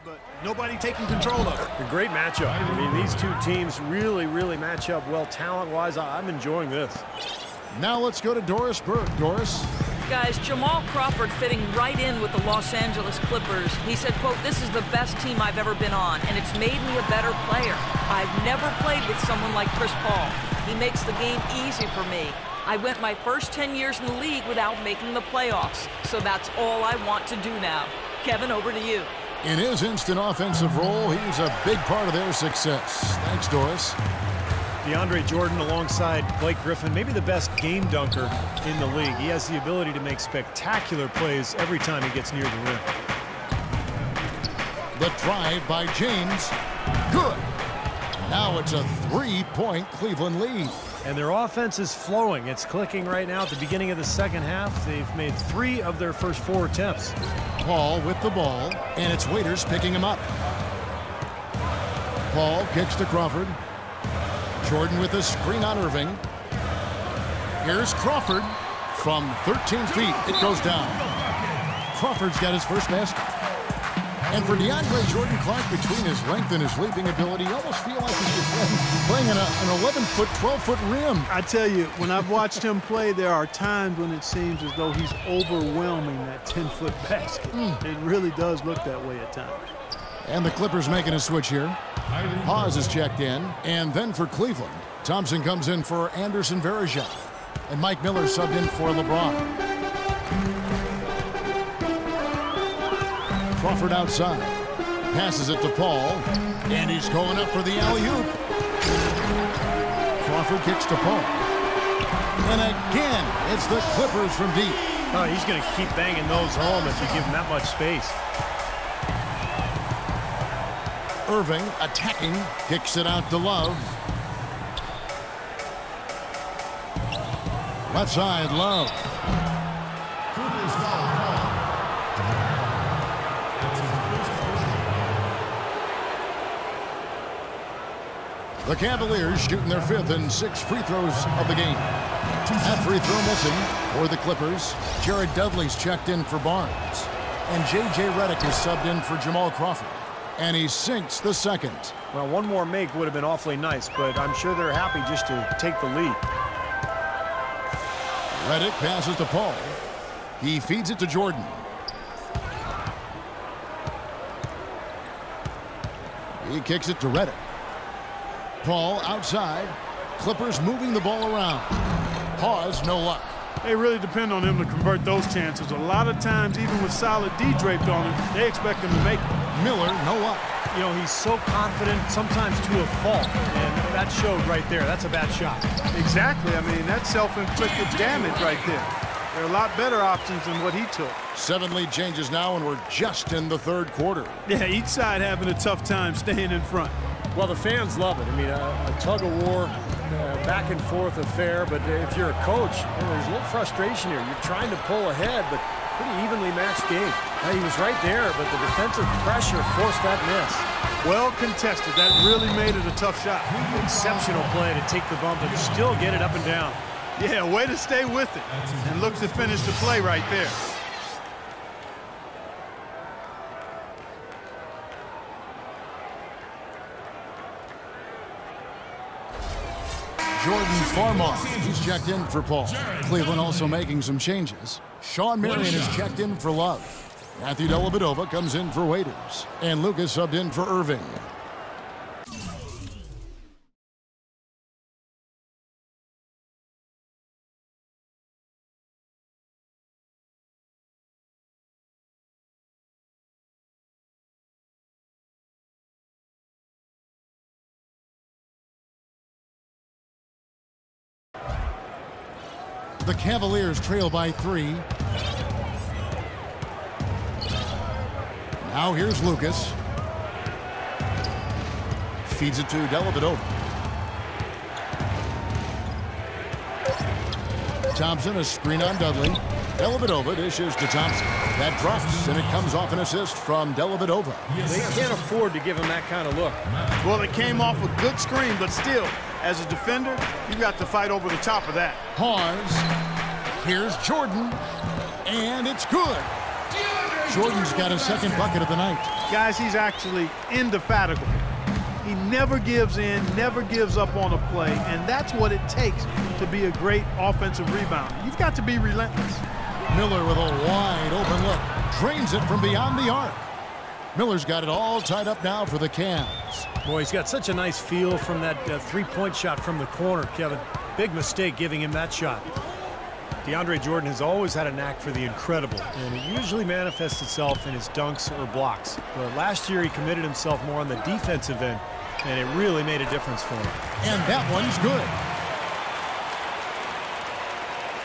but nobody taking control of it. A great matchup. I mean, these two teams really match up well talent-wise. I'm enjoying this. Now let's go to Doris Burke. Doris. Guys, Jamal Crawford fitting right in with the Los Angeles Clippers. He said, quote, "This is the best team I've ever been on, and it's made me a better player. I've never played with someone like Chris Paul. He makes the game easy for me. I went my first 10 years in the league without making the playoffs, so that's all I want to do now." Kevin, over to you. In his instant offensive role, he's a big part of their success. Thanks, Doris. DeAndre Jordan alongside Blake Griffin, maybe the best game dunker in the league. He has the ability to make spectacular plays every time he gets near the rim. The drive by James. Good. Now it's a 3-point Cleveland lead. And their offense is flowing. It's clicking right now at the beginning of the second half. They've made 3 of their first 4 attempts. Paul with the ball, and it's Waiters picking him up. Paul kicks to Crawford. Jordan with a screen on Irving. Here's Crawford from 13 feet. It goes down. Crawford's got his first basket. And for DeAndre Jordan Clark, between his length and his leaping ability, you almost feel like he's playing an 11-foot, 12-foot rim. I tell you, when I've watched him play, there are times when it seems as though he's overwhelming that 10-foot basket. It really does look that way at times. And the Clippers making a switch here. Hawes is checked in. And then for Cleveland, Thompson comes in for Anderson Varejao. And Mike Miller subbed in for LeBron. Crawford outside. Passes it to Paul. And he's going up for the alley-oop. Crawford kicks to Paul. And again, it's the Clippers from deep. Oh, he's going to keep banging those home if you give him that much space. Irving attacking, kicks it out to Love. Left side, Love. The Cavaliers shooting their 5th and 6th free throws of the game. That free throw missing for the Clippers. Jared Dudley's checked in for Barnes. And J.J. Redick is subbed in for Jamal Crawford. And he sinks the second. Well, one more make would have been awfully nice, but I'm sure they're happy just to take the lead. Redick passes to Paul. He feeds it to Jordan. He kicks it to Redick. Paul outside. Clippers moving the ball around. Hawes, no luck. They really depend on him to convert those chances. A lot of times, even with solid D draped on him, they expect him to make it. Miller, no luck. You know, he's so confident, sometimes to a fault, and that showed right there. That's a bad shot. Exactly. I mean, that's self-inflicted damage right there. There are a lot better options than what he took. 7 lead changes now, and we're just in the 3rd quarter. Yeah, each side having a tough time staying in front. Well, the fans love it. I mean, a tug-of-war, back and forth affair, but if you're a coach, there's a little frustration here. You're trying to pull ahead, but pretty evenly matched game. He was right there, but the defensive pressure forced that miss. Well contested. That really made it a tough shot. Exceptional play to take the bump and still get it up and down. Yeah, way to stay with it and look to finish the play right there. Jordan Farmar, he's checked in for Paul. Cleveland also making some changes. Sean Marion is checked in for Love. Matthew Dellavedova comes in for Waiters. And Lucas subbed in for Irving. The Cavaliers trail by 3. Now here's Lucas. Feeds it to Dellavedova. Thompson, a screen on Dudley. Dellavedova dishes to Thompson. That drops, and it comes off an assist from Dellavedova. They can't afford to give him that kind of look. Well, it came off a good screen, but still, as a defender, you got to fight over the top of that. Pause. Here's Jordan, and it's good. Jordan's got his second bucket of the night. Guys, he's actually indefatigable. He never gives in, never gives up on a play, and that's what it takes to be a great offensive rebounder. You've got to be relentless. Miller with a wide open look. Drains it from beyond the arc. Miller's got it all tied up now for the Cavs. Boy, he's got such a nice feel from that three-point shot from the corner, Kevin. Big mistake giving him that shot. DeAndre Jordan has always had a knack for the incredible, and it usually manifests itself in his dunks or blocks. But last year he committed himself more on the defensive end, and it really made a difference for him. And that one's good.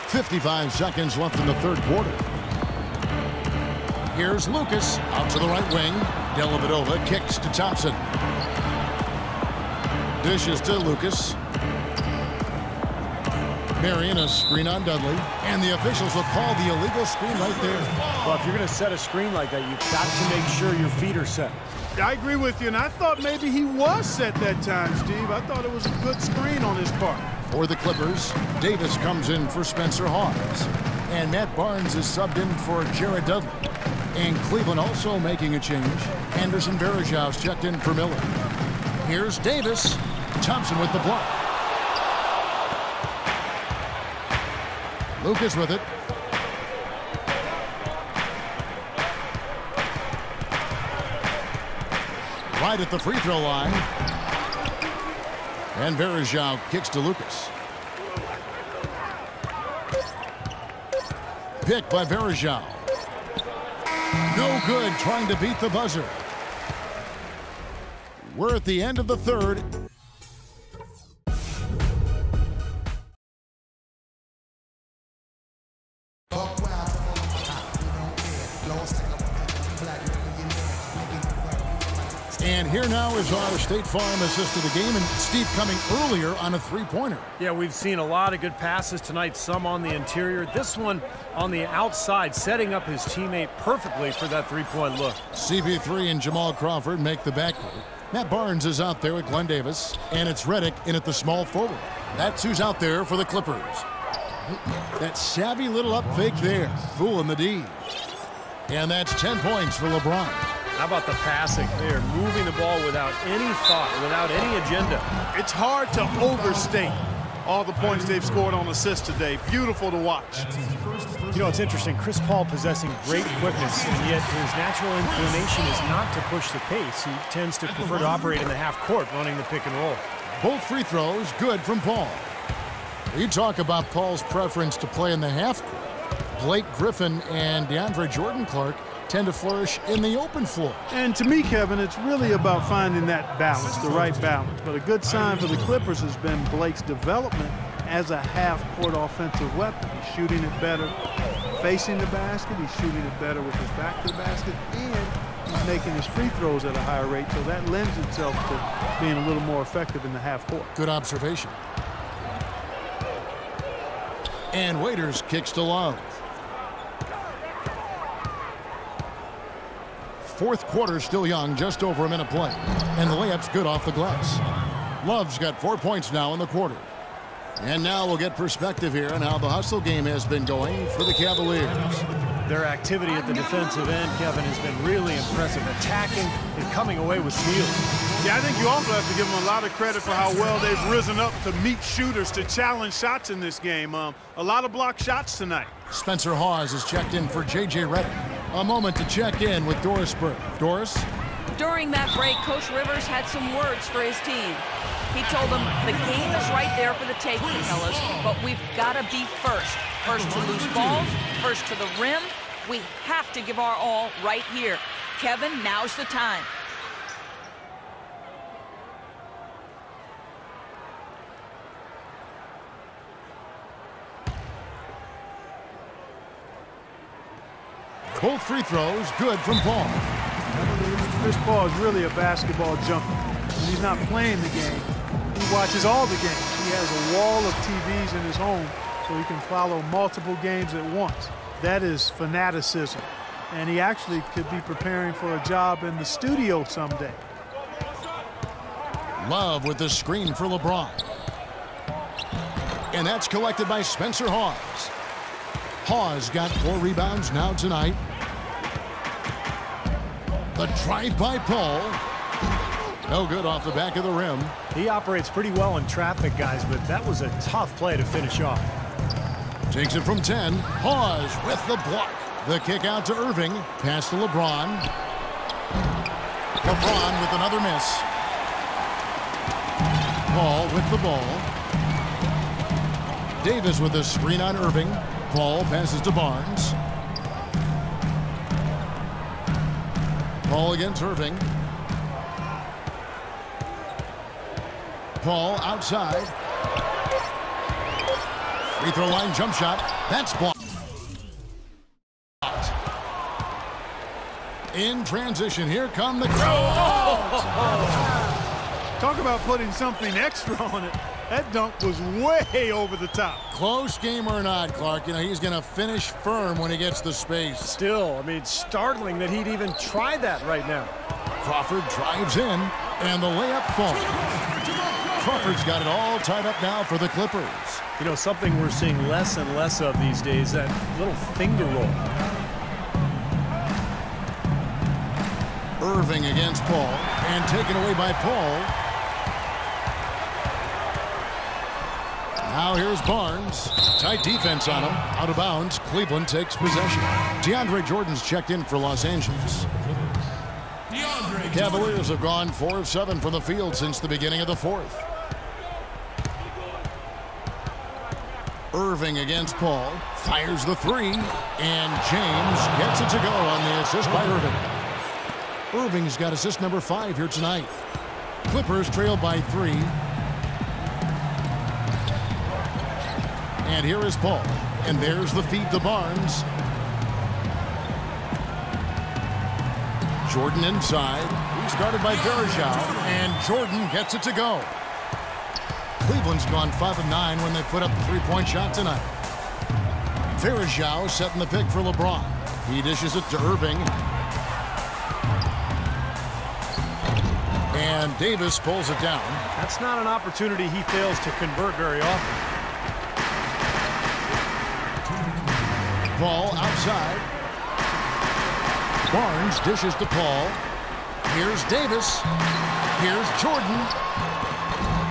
55 seconds left in the third quarter. Here's Lucas out to the right wing. Dellavedova kicks to Thompson. Dishes to Lucas. Marion, a screen on Dudley. And the officials will call the illegal screen right there. Well, if you're going to set a screen like that, you've got to make sure your feet are set. I agree with you, and I thought maybe he was set that time, Steve. I thought it was a good screen on his part. For the Clippers, Davis comes in for Spencer Hawes. And Matt Barnes is subbed in for Jared Dudley. And Cleveland also making a change. Anderson Varejau's checked in for Miller. Here's Davis. Thompson with the block. Lucas with it. Right at the free throw line. And Varejao kicks to Lucas. Pick by Varejao. No good, trying to beat the buzzer. We're at the end of the third. And here now is our State Farm assist to the game, and Steve coming earlier on a three-pointer. Yeah, we've seen a lot of good passes tonight, some on the interior. This one on the outside, setting up his teammate perfectly for that three-point look. CP3 and Jamal Crawford make the backcourt. Matt Barnes is out there with Glenn Davis, and it's Redick in at the small forward. That's who's out there for the Clippers. That savvy little up fake there, fooling the D. And that's 10 points for LeBron. How about the passing? They are moving the ball without any thought, without any agenda. It's hard to overstate all the points they've scored on assists today. Beautiful to watch. You know, it's interesting. Chris Paul possessing great quickness, and yet his natural inclination is not to push the pace. He tends to prefer to operate in the half court, running the pick and roll. Both free throws good from Paul. You talk about Paul's preference to play in the half court. Blake Griffin and DeAndre Jordan Clark tend to flourish in the open floor. And to me, Kevin, it's really about finding that balance, the right balance. But a good sign for the Clippers has been Blake's development as a half-court offensive weapon. He's shooting it better facing the basket. He's shooting it better with his back to the basket. And he's making his free throws at a higher rate. So that lends itself to being a little more effective in the half-court. Good observation. And Waiters kicks to Love. Fourth quarter still young, just over a minute play. And the layup's good off the glass. Love's got 4 points now in the quarter. And now we'll get perspective here on how the hustle game has been going for the Cavaliers. Their activity at the defensive end, Kevin, has been really impressive. Attacking and coming away with steals. Yeah, I think you also have to give them a lot of credit for how well they've risen up to meet shooters, to challenge shots in this game. A lot of blocked shots tonight. Spencer Hawes is checked in for J.J. Redick. A moment to check in with Doris Burke. Doris? During that break, Coach Rivers had some words for his team. He told them the game is right there for the taking, fellas, but we've got to be first. First to lose balls, first to the rim. We have to give our all right here. Kevin, now's the time. Both free throws good from Paul. Chris Paul is really a basketball junkie. When he's not playing the game, he watches all the games. He has a wall of TVs in his home so he can follow multiple games at once. That is fanaticism. And he actually could be preparing for a job in the studio someday. Love with the screen for LeBron. And that's collected by Spencer Hawes. Hawes got 4 rebounds now tonight. The drive by Paul. No good off the back of the rim. He operates pretty well in traffic, guys, but that was a tough play to finish off. Takes it from 10. Hawes with the block. The kick out to Irving. Pass to LeBron. LeBron with another miss. Paul with the ball. Davis with a screen on Irving. Paul passes to Barnes. Paul against Irving. Paul outside. Free throw line jump shot. That's blocked. In transition, here come the crowd. Talk about putting something extra on it. That dunk was way over the top. Close game or not, Clark, you know, he's going to finish firm when he gets the space. Still, I mean, startling that he'd even try that right now. Crawford drives in, and the layup falls. Crawford's got it all tied up now for the Clippers. You know, something we're seeing less and less of these days, that little finger roll. Irving against Paul, and taken away by Paul. Now here's Barnes. Tight defense on him. Out of bounds. Cleveland takes possession. DeAndre Jordan's checked in for Los Angeles. The Cavaliers have gone 4 of 7 from the field since the beginning of the fourth. Irving against Paul. Fires the three. And James gets it to go on the assist by Irving. Irving's got assist number 5 here tonight. Clippers trail by 3. And here is Paul. And there's the feed to Barnes. Jordan inside. He's guarded by Varejao. And Jordan gets it to go. Cleveland's gone 5 of 9 when they put up the three-point shot tonight. Varejao setting the pick for LeBron. He dishes it to Irving. And Davis pulls it down. That's not an opportunity he fails to convert very often. Paul outside. Barnes dishes to Paul. Here's Davis. Here's Jordan.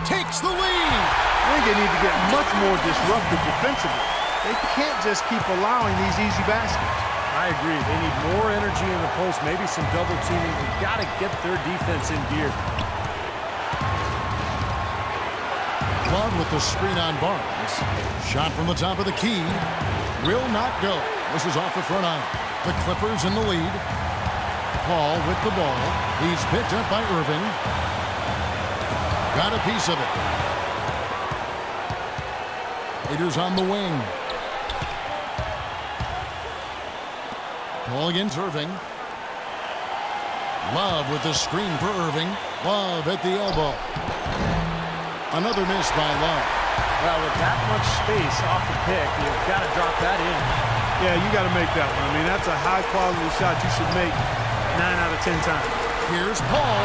Takes the lead. I think they need to get much more disruptive defensively. They can't just keep allowing these easy baskets. I agree. They need more energy in the post, maybe some double teaming. They've got to get their defense in gear. Love with the screen on Barnes. Shot from the top of the key. Will not go. This is off the front iron. The Clippers in the lead. Paul with the ball. He's picked up by Irving. Got a piece of it. Raiders on the wing. Paul against Irving. Love with the screen for Irving. Love at the elbow. Another miss by Love. Well, with that much space off the pick, you've got to drop that in. Yeah, you got to make that one. I mean, that's a high-quality shot you should make 9 out of 10 times. Here's Paul.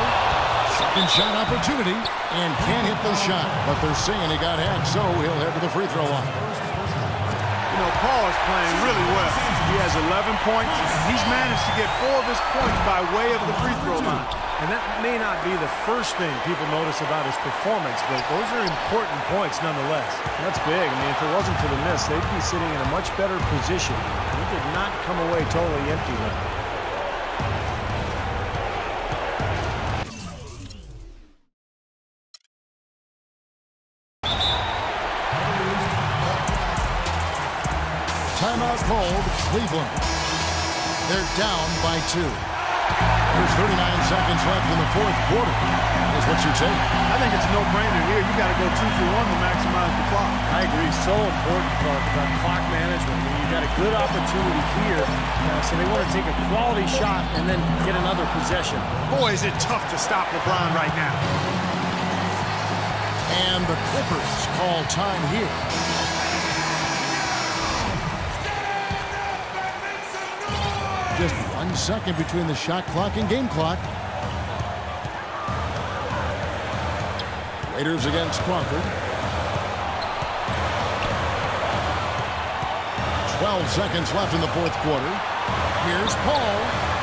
Second shot opportunity, and can't hit the shot. But they're saying he got hacked, so he'll head to the free throw line. You know, Paul is playing really well. He has 11 points. He's managed to get 4 of his points by way of the free throw line. And that may not be the first thing people notice about his performance, but those are important points nonetheless. That's big. I mean, if it wasn't for the miss, they'd be sitting in a much better position. He did not come away totally empty there. Timeout called Cleveland. They're down by 2. There's 39 seconds left in the fourth quarter. Is what you take. I think it's a no-brainer here. You got to go 2 for 1 to maximize the clock. I agree. So important, Clark, about clock management. I mean, you got a good opportunity here, so they want to take a quality shot and then get another possession. Boy, is it tough to stop LeBron right now. And the Clippers call time here. Just 1 second between the shot clock and game clock. Raiders against Crawford. 12 seconds left in the fourth quarter. Here's Paul.